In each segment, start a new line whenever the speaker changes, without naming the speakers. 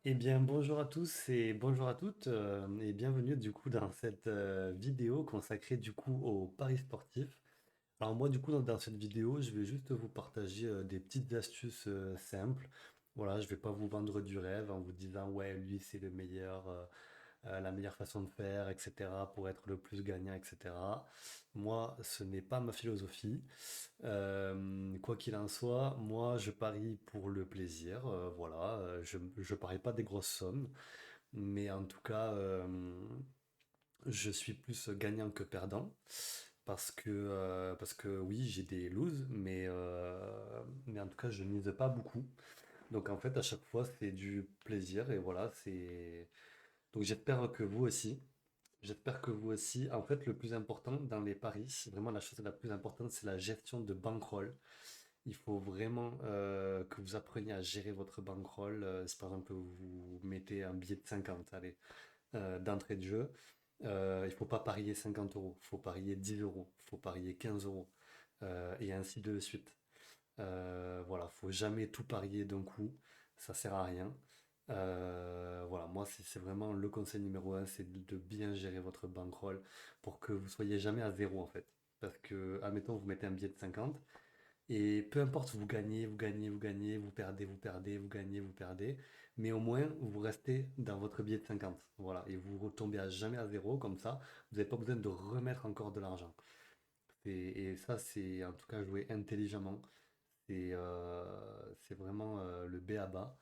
Eh bien, bonjour à tous et bonjour à toutes et bienvenue du coup dans cette vidéo consacrée du coup aux paris sportifs. Alors moi du coup dans cette vidéo, je vais juste vous partager des petites astuces simples. Voilà, je vais pas vous vendre du rêve en vous disant ouais lui c'est le meilleur, la meilleure façon de faire, etc. pour être le plus gagnant, etc. Moi, ce n'est pas ma philosophie. Quoi qu'il en soit, moi je parie pour le plaisir, voilà, je parie pas des grosses sommes, mais en tout cas, je suis plus gagnant que perdant, parce que oui, j'ai des loses, mais en tout cas, je mise pas beaucoup. Donc en fait, à chaque fois, c'est du plaisir, et voilà, c'est... Donc j'espère que vous aussi. J'espère que vous aussi. En fait, le plus important dans les paris, vraiment la chose la plus importante, c'est la gestion de bankroll. Il faut vraiment que vous appreniez à gérer votre bankroll. Si par exemple vous mettez un billet de 50, allez, d'entrée de jeu, il faut pas parier 50 euros, il faut parier 10 euros, il faut parier 15 euros, et ainsi de suite. Voilà, faut jamais tout parier d'un coup, ça sert à rien. Voilà, moi c'est vraiment le conseil numéro un, c'est de bien gérer votre bankroll pour que vous soyez jamais à zéro en fait. Parce que, admettons, vous mettez un billet de 50, et peu importe, vous gagnez, vous gagnez, vous gagnez, vous perdez, vous perdez, vous gagnez, vous perdez, mais au moins vous restez dans votre billet de 50. Voilà, et vous retombez à jamais à zéro, comme ça, vous n'avez pas besoin de remettre encore de l'argent. Et ça, c'est en tout cas jouer intelligemment. C'est vraiment le B à bas.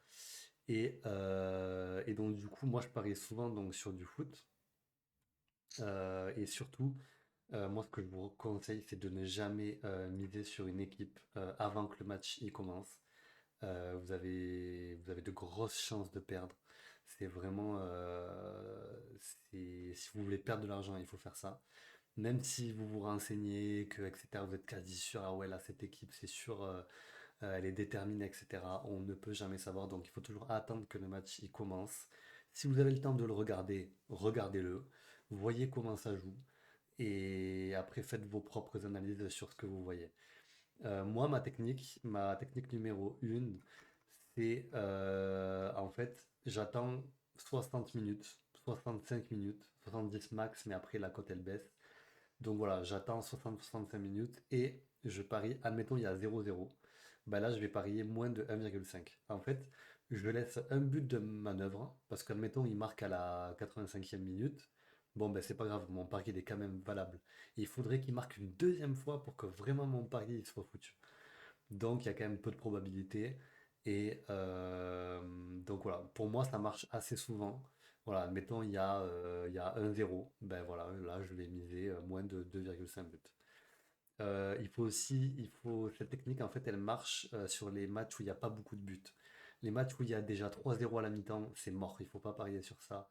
Et donc, du coup, moi, je parie souvent donc, sur du foot. Et surtout, moi, ce que je vous conseille, c'est de ne jamais miser sur une équipe avant que le match y commence. Vous avez de grosses chances de perdre. C'est vraiment, si vous voulez perdre de l'argent, il faut faire ça. Même si vous vous renseignez, que, etc., vous êtes quasi sûr, ah ouais, là, cette équipe, c'est sûr, elle est déterminée, etc. On ne peut jamais savoir, donc il faut toujours attendre que le match y commence. Si vous avez le temps de le regarder, regardez-le. Voyez comment ça joue. Et après, faites vos propres analyses sur ce que vous voyez. Moi, ma technique numéro une, c'est en fait, j'attends 60 minutes, 65 minutes, 70 max, mais après la cote elle baisse. Donc voilà, j'attends 60-65 minutes et je parie, admettons il y a 0-0, bah là je vais parier moins de 1,5. En fait, je laisse un but de manœuvre, parce qu'admettons il marque à la 85e minute, bon ben c'est pas grave, mon pari il est quand même valable. Il faudrait qu'il marque une deuxième fois pour que vraiment mon pari il soit foutu. Donc il y a quand même peu de probabilité. Et donc voilà, pour moi ça marche assez souvent. Voilà, admettons il y a 1-0, ben voilà, là je vais miser moins de 2,5 buts. Cette technique en fait elle marche sur les matchs où il n'y a pas beaucoup de buts. Les matchs où il y a déjà 3-0 à la mi-temps, c'est mort, il faut pas parier sur ça.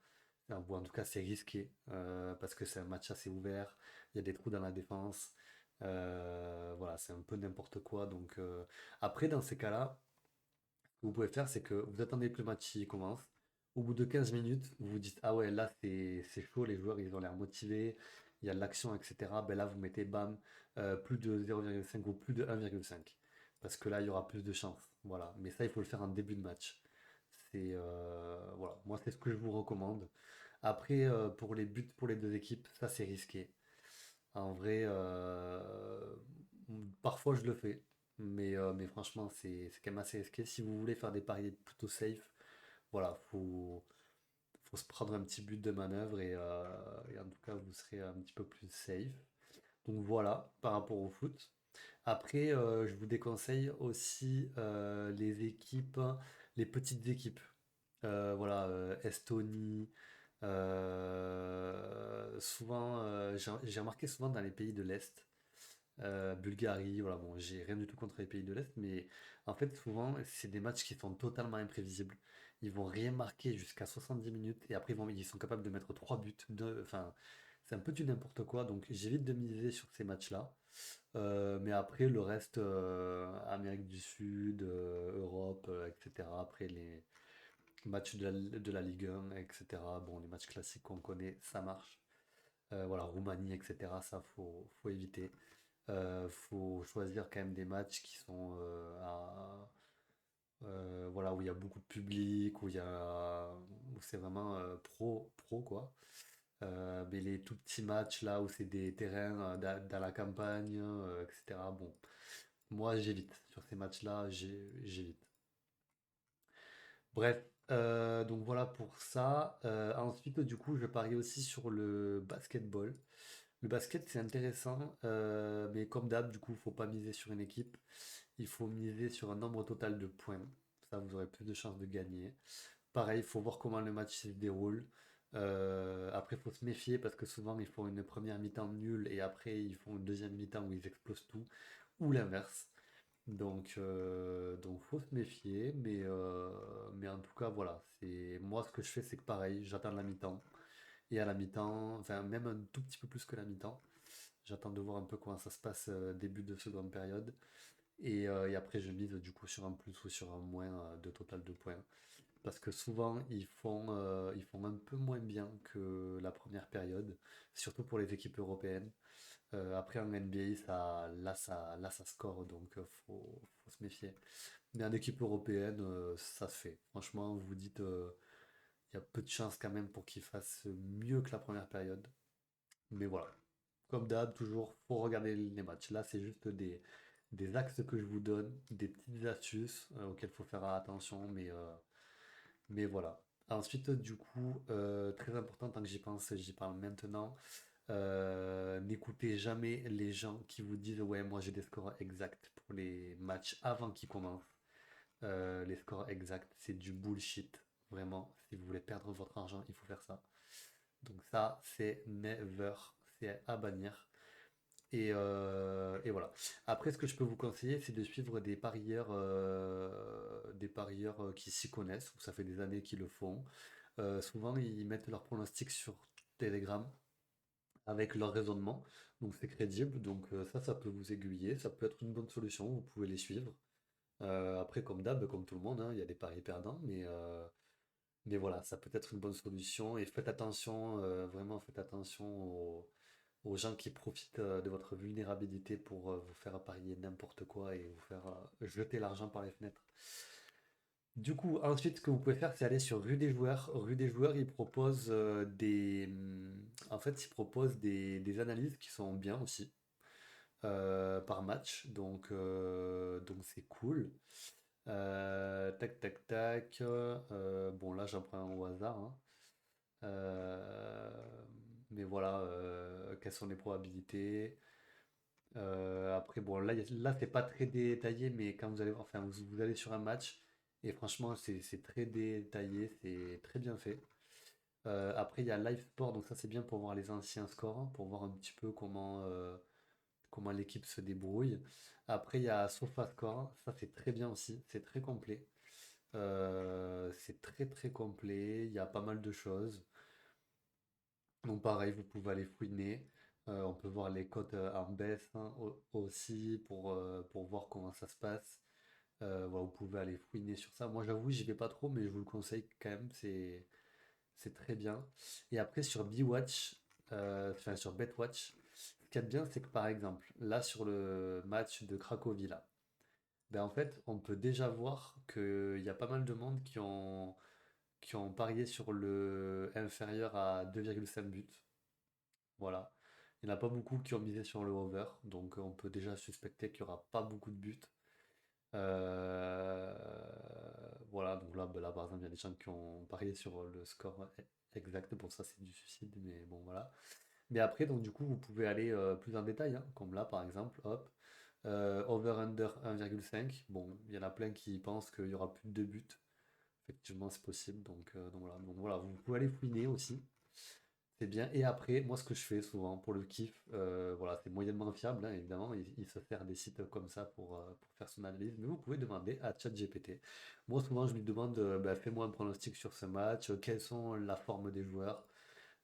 Enfin, bon, en tout cas c'est risqué parce que c'est un match assez ouvert, il y a des trous dans la défense. Voilà, c'est un peu n'importe quoi. Donc, après, dans ces cas-là, ce que vous pouvez faire, c'est que vous attendez que le match il commence. Au bout de 15 minutes, vous vous dites, ah ouais, là c'est chaud, les joueurs ils ont l'air motivés, il y a de l'action, etc. Ben là, vous mettez bam, plus de 0,5 ou plus de 1,5. Parce que là, il y aura plus de chance. Voilà. Mais ça, il faut le faire en début de match. Voilà. Moi, c'est ce que je vous recommande. Après, pour les buts pour les deux équipes, ça c'est risqué. En vrai, parfois je le fais, mais franchement, c'est quand même assez risqué. Si vous voulez faire des paris plutôt safe, voilà, faut se prendre un petit but de manœuvre et en tout cas, vous serez un petit peu plus safe. Donc voilà, par rapport au foot. Après, je vous déconseille aussi les équipes, les petites équipes. Voilà, Estonie. Souvent, j'ai remarqué souvent dans les pays de l'Est, Bulgarie, voilà, bon, j'ai rien du tout contre les pays de l'Est, mais en fait, souvent, c'est des matchs qui sont totalement imprévisibles. Ils vont rien marquer jusqu'à 70 minutes et après, ils sont capables de mettre 3 buts. Enfin, c'est un peu du n'importe quoi, donc j'évite de miser sur ces matchs-là. Mais après, le reste, Amérique du Sud, Europe, etc. Après les matchs de la Ligue 1, etc. Bon, les matchs classiques qu'on connaît, ça marche. Voilà, Roumanie, etc. Ça, faut éviter. Faut choisir quand même des matchs qui sont voilà, où il y a beaucoup de public, où c'est vraiment pro quoi. Mais les tout petits matchs là où c'est des terrains dans la campagne, etc. Bon, moi j'évite. Sur ces matchs-là, j'évite. Bref, donc voilà pour ça. Ensuite, du coup, je parie aussi sur le basketball. Le basket, c'est intéressant, mais comme d'hab, du coup, faut pas miser sur une équipe. Il faut miser sur un nombre total de points. Ça, vous aurez plus de chances de gagner. Pareil, il faut voir comment le match se déroule. Après, il faut se méfier parce que souvent, ils font une première mi-temps nulle et après, ils font une deuxième mi-temps où ils explosent tout, ou l'inverse. Donc faut se méfier, mais en tout cas, voilà. C'est moi ce que je fais, c'est que pareil, j'attends la mi-temps. Et à la mi-temps, enfin même un tout petit peu plus que la mi-temps, j'attends de voir un peu comment ça se passe début de seconde période. Et après, je mise du coup sur un plus ou sur un moins de total de points. Parce que souvent, ils font un peu moins bien que la première période, surtout pour les équipes européennes. Après, en NBA, là, ça score, donc faut se méfier. Mais en équipe européenne, ça se fait. Franchement, vous vous dites, il y a peu de chances quand même pour qu'ils fassent mieux que la première période. Mais voilà. Comme d'hab, toujours, faut regarder les matchs. Là, c'est juste des axes que je vous donne, des petites astuces auxquelles il faut faire attention, mais voilà. Ensuite, du coup, très important, tant que j'y pense, j'y parle maintenant. N'écoutez jamais les gens qui vous disent ouais, moi j'ai des scores exacts pour les matchs avant qu'ils commencent. Les scores exacts, c'est du bullshit. Vraiment, si vous voulez perdre votre argent, il faut faire ça. Donc ça, c'est never, c'est à bannir. Et voilà. Après, ce que je peux vous conseiller, c'est de suivre des parieurs qui s'y connaissent, où ça fait des années qu'ils le font. Souvent, ils mettent leurs pronostics sur Telegram avec leur raisonnement. Donc c'est crédible. Donc ça peut vous aiguiller. Ça peut être une bonne solution. Vous pouvez les suivre. Après, comme d'hab, comme tout le monde, hein, il y a des paris perdants. Mais voilà, ça peut être une bonne solution. Et faites attention, vraiment faites attention aux gens qui profitent de votre vulnérabilité pour vous faire parier n'importe quoi et vous faire jeter l'argent par les fenêtres. Du coup, ensuite, ce que vous pouvez faire, c'est aller sur Rue des Joueurs. Rue des Joueurs, ils proposent en fait, ils proposent des analyses qui sont bien aussi par match. Donc c'est cool. Tac, tac, tac. Bon, là, j'en prends un au hasard, hein. Euh, mais voilà, quelles sont les probabilités? Après, bon, là c'est pas très détaillé, mais quand vous allez, enfin, vous allez sur un match, et franchement, c'est très détaillé, c'est très bien fait. Après, il y a Live Sport, donc ça c'est bien pour voir les anciens scores, hein, pour voir un petit peu comment l'équipe se débrouille. Après, il y a SofaScore, ça c'est très bien aussi, c'est très complet. C'est très très complet, il y a pas mal de choses. Donc pareil, vous pouvez aller fouiner. On peut voir les cotes en baisse hein, aussi pour voir comment ça se passe. Voilà, vous pouvez aller fouiner sur ça. Moi j'avoue, j'y vais pas trop, mais je vous le conseille quand même, c'est très bien. Et après sur Bwatch, enfin sur BetWatch, ce qu'il y a de bien, c'est que par exemple, là sur le match de Cracovie là, ben en fait, on peut déjà voir qu'il y a pas mal de monde qui ont parié sur le inférieur à 2,5 buts. Voilà. Il n'y en a pas beaucoup qui ont misé sur le over, donc on peut déjà suspecter qu'il n'y aura pas beaucoup de buts. Euh, voilà, donc là, ben là, par exemple, il y a des gens qui ont parié sur le score exact. Bon, ça, c'est du suicide, mais bon, voilà. Mais après, donc du coup, vous pouvez aller plus en détail, hein, comme là, par exemple, hop. Over-under 1,5. Bon, il y en a plein qui pensent qu'il y aura plus de 2 buts. Effectivement, c'est possible. Donc voilà, vous pouvez aller fouiner aussi. C'est bien. Et après, moi, ce que je fais souvent pour le kiff, voilà, c'est moyennement fiable, hein, évidemment. Il se sert des sites comme ça pour faire son analyse. Mais vous pouvez demander à ChatGPT. Moi, souvent, je lui demande, bah, fais-moi un pronostic sur ce match. Quelles sont la forme des joueurs?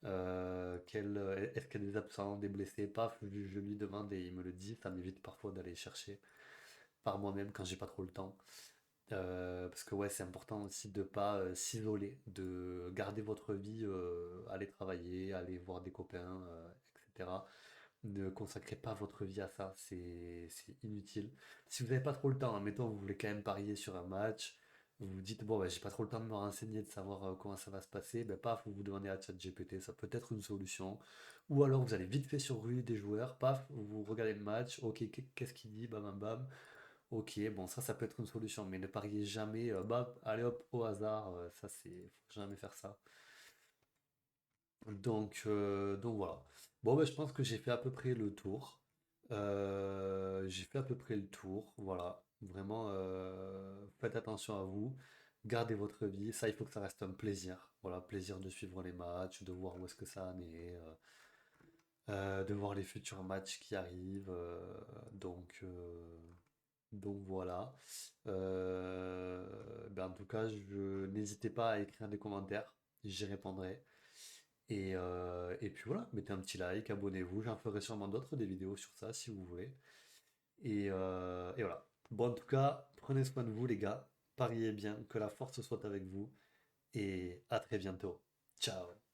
Est-ce qu'il y a des absents, des blessés? Paf, je lui demande et il me le dit. Ça m'évite parfois d'aller chercher par moi-même quand j'ai pas trop le temps. Parce que ouais, c'est important aussi de pas s'isoler, de garder votre vie, aller travailler, aller voir des copains, etc. Ne consacrez pas votre vie à ça, c'est inutile. Si vous n'avez pas trop le temps, admettons, vous voulez quand même parier sur un match, Vous vous dites, bon, bah, j'ai pas trop le temps de me renseigner, de savoir comment ça va se passer, ben paf, vous vous demandez à ChatGPT, ça peut être une solution. Ou alors vous allez vite fait sur Rue des joueurs, paf, vous regardez le match, ok, qu'est-ce qu'il dit, bam bam bam. Ok, bon, ça peut être une solution, mais ne pariez jamais, bam, allez hop, au hasard, ça c'est, faut jamais faire ça. Donc voilà. Bon, ben, je pense que j'ai fait à peu près le tour. J'ai fait à peu près le tour. Voilà. Vraiment, faites attention à vous. Gardez votre vie. Ça, il faut que ça reste un plaisir. Voilà, plaisir de suivre les matchs, de voir où est-ce que ça en est, de voir les futurs matchs qui arrivent. Donc voilà. Ben, en tout cas, n'hésitez pas à écrire des commentaires. J'y répondrai. Et puis voilà, mettez un petit like, abonnez-vous, j'en ferai sûrement d'autres, des vidéos sur ça si vous voulez. Et voilà. Bon, en tout cas, prenez soin de vous les gars, pariez bien, que la force soit avec vous, et à très bientôt. Ciao!